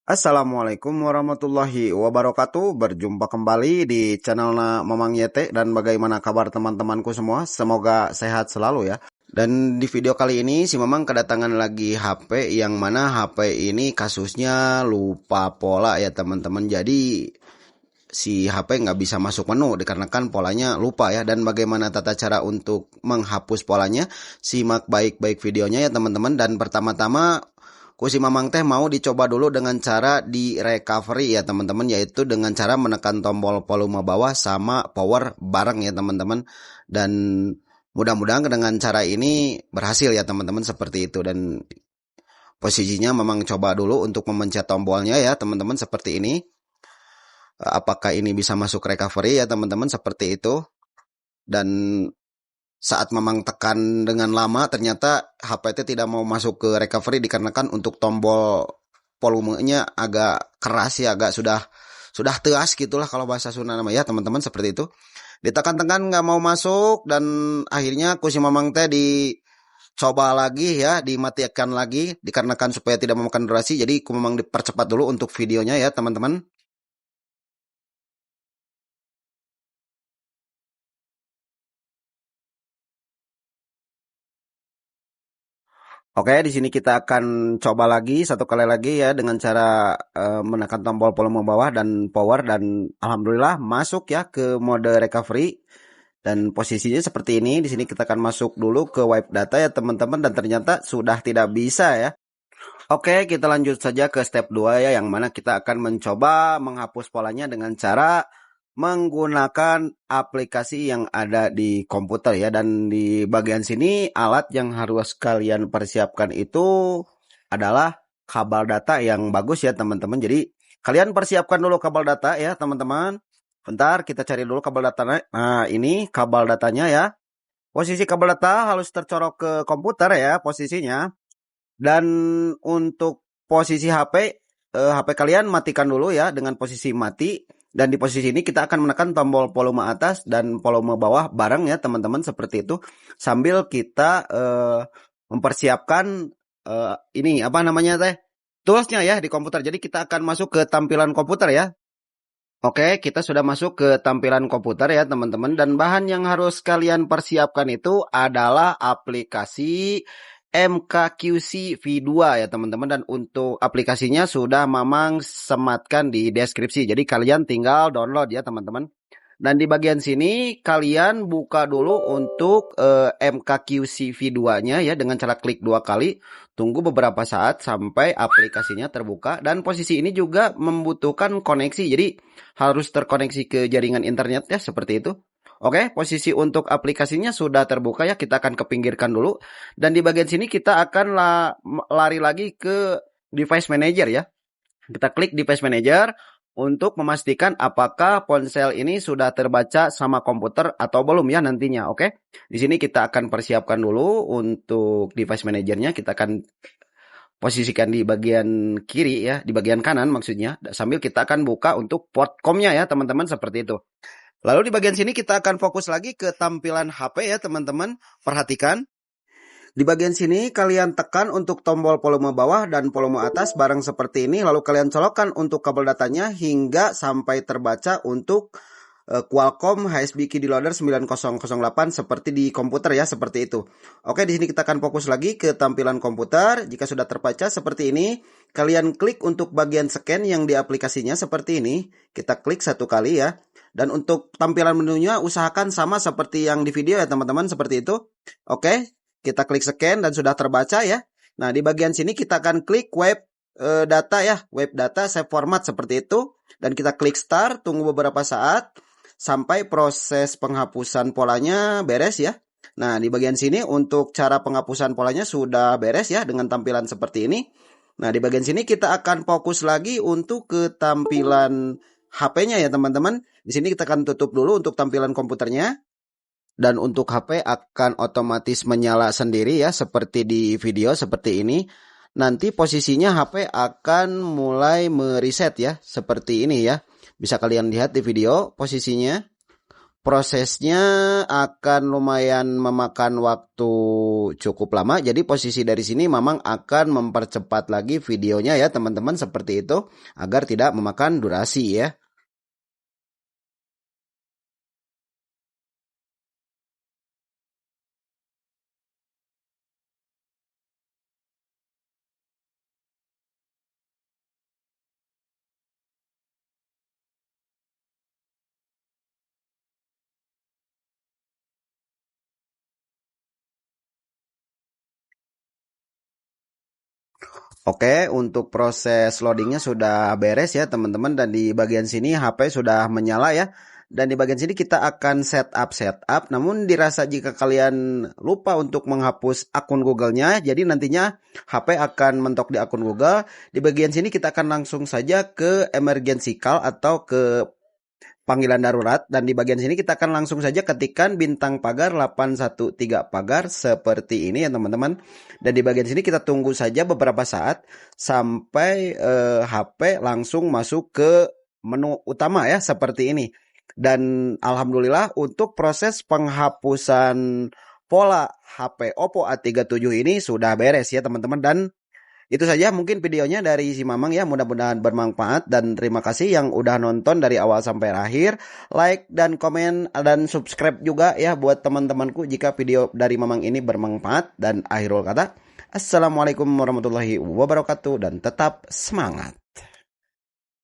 Assalamualaikum warahmatullahi wabarakatuh. Berjumpa kembali di channel Mamang Yete. Dan bagaimana kabar teman-temanku semua? Semoga sehat selalu ya. Dan di video kali ini si Mamang kedatangan lagi HP, yang mana HP ini kasusnya lupa pola ya teman-teman. Jadi si HP nggak bisa masuk menu dikarenakan polanya lupa ya. Dan bagaimana tata cara untuk menghapus polanya, simak baik-baik videonya ya teman-teman. Dan pertama-tama si Mamang teh mau dicoba dulu dengan cara di recovery ya teman-teman, yaitu dengan cara menekan tombol volume bawah sama power bareng ya teman-teman. Dan mudah-mudahan dengan cara ini berhasil ya teman-teman, seperti itu. Dan posisinya Mamang coba dulu untuk memencet tombolnya ya teman-teman, seperti ini. Apakah ini bisa masuk recovery ya teman-teman, seperti itu. Dan saat Mamang tekan dengan lama, ternyata HP itu tidak mau masuk ke recovery dikarenakan untuk tombol volumenya agak keras ya, agak sudah teas gitulah kalau bahasa Sunda nama ya teman-teman, seperti itu. Ditekan-tekan nggak mau masuk, dan akhirnya si Mamang teh dicoba lagi ya, dimatikan lagi dikarenakan supaya tidak memakan durasi. Jadi Mamang dipercepat dulu untuk videonya ya teman-teman. Oke, di sini kita akan coba lagi satu kali lagi ya dengan cara menekan tombol volume bawah dan power, dan alhamdulillah masuk ya ke mode recovery. Dan posisinya seperti ini. Di sini kita akan masuk dulu ke wipe data ya teman-teman, dan ternyata sudah tidak bisa ya. Oke, kita lanjut saja ke step 2 ya, yang mana kita akan mencoba menghapus polanya dengan cara menggunakan aplikasi yang ada di komputer ya. Dan di bagian sini alat yang harus kalian persiapkan itu adalah kabel data yang bagus ya teman-teman. Jadi kalian persiapkan dulu kabel data ya teman-teman. Bentar, kita cari dulu kabel datanya. Nah, ini kabel datanya ya. Posisi kabel data harus tercorok ke komputer ya posisinya. Dan untuk posisi HP kalian matikan dulu ya dengan posisi mati. Dan di posisi ini kita akan menekan tombol volume atas dan volume bawah bareng ya teman-teman, seperti itu. Sambil kita mempersiapkan ini apa namanya teh, toolsnya ya di komputer. Jadi kita akan masuk ke tampilan komputer ya. Oke, kita sudah masuk ke tampilan komputer ya teman-teman. Dan bahan yang harus kalian persiapkan itu adalah aplikasi MKQC V2 ya teman-teman. Dan untuk aplikasinya sudah Mamang sematkan di deskripsi. Jadi kalian tinggal download ya teman-teman. Dan di bagian sini kalian buka dulu untuk MKQC V2-nya ya dengan cara klik 2 kali. Tunggu beberapa saat sampai aplikasinya terbuka. Dan posisi ini juga membutuhkan koneksi. Jadi harus terkoneksi ke jaringan internet ya, seperti itu. Oke, posisi untuk aplikasinya sudah terbuka ya. Kita akan kepinggirkan dulu. Dan di bagian sini kita akan lari lagi ke device manager ya. Kita klik device manager untuk memastikan apakah ponsel ini sudah terbaca sama komputer atau belum ya nantinya. Oke. Di sini kita akan persiapkan dulu untuk device manajernya. Kita akan posisikan di bagian kiri ya, di bagian kanan maksudnya. Sambil kita akan buka untuk port COM-nya ya teman-teman, seperti itu. Lalu di bagian sini kita akan fokus lagi ke tampilan HP ya teman-teman. Perhatikan. Di bagian sini kalian tekan untuk tombol volume bawah dan volume atas bareng seperti ini. Lalu kalian colokkan untuk kabel datanya hingga sampai terbaca untuk Qualcomm HSB Key Loader 9008 seperti di komputer ya, seperti itu. Oke, di sini kita akan fokus lagi ke tampilan komputer. Jika sudah terbaca seperti ini, kalian klik untuk bagian scan yang di aplikasinya seperti ini. Kita klik satu kali ya. Dan untuk tampilan menunya usahakan sama seperti yang di video ya teman-teman, seperti itu. Oke, kita klik scan dan sudah terbaca ya. Nah, di bagian sini kita akan klik web data ya, web data save format seperti itu. Dan kita klik start, tunggu beberapa saat sampai proses penghapusan polanya beres ya. Nah, di bagian sini untuk cara penghapusan polanya sudah beres ya dengan tampilan seperti ini. Nah, di bagian sini kita akan fokus lagi untuk ke tampilan HP-nya ya teman-teman. Di sini kita akan tutup dulu untuk tampilan komputernya. Dan untuk HP akan otomatis menyala sendiri ya, seperti di video seperti ini. Nanti posisinya HP akan mulai mereset ya, seperti ini ya. Bisa kalian lihat di video posisinya. prosesnya akan lumayan memakan waktu cukup lama. Jadi posisi dari sini Mamang akan mempercepat lagi videonya ya teman-teman seperti itu agar tidak memakan durasi ya. Oke, untuk proses loadingnya sudah beres ya teman-teman dan di bagian sini HP sudah menyala ya. Dan di bagian sini kita akan setup. Namun dirasa jika kalian lupa untuk menghapus akun Google-nya, jadi nantinya HP akan mentok di akun Google. Di bagian sini kita akan langsung saja ke emergency call atau ke panggilan darurat dan di bagian sini kita akan langsung saja ketikkan bintang pagar 813 pagar seperti ini ya teman-teman. Dan di bagian sini kita tunggu saja beberapa saat sampai HP langsung masuk ke menu utama ya seperti ini. Dan alhamdulillah untuk proses penghapusan pola HP Oppo A37 ini sudah beres ya teman-teman. Dan itu saja mungkin videonya dari si Mamang ya, mudah-mudahan bermanfaat dan terima kasih yang udah nonton dari awal sampai akhir. Like dan komen dan subscribe juga ya buat teman-temanku jika video dari Mamang ini bermanfaat. Dan akhirul kata, Assalamualaikum warahmatullahi wabarakatuh dan tetap semangat.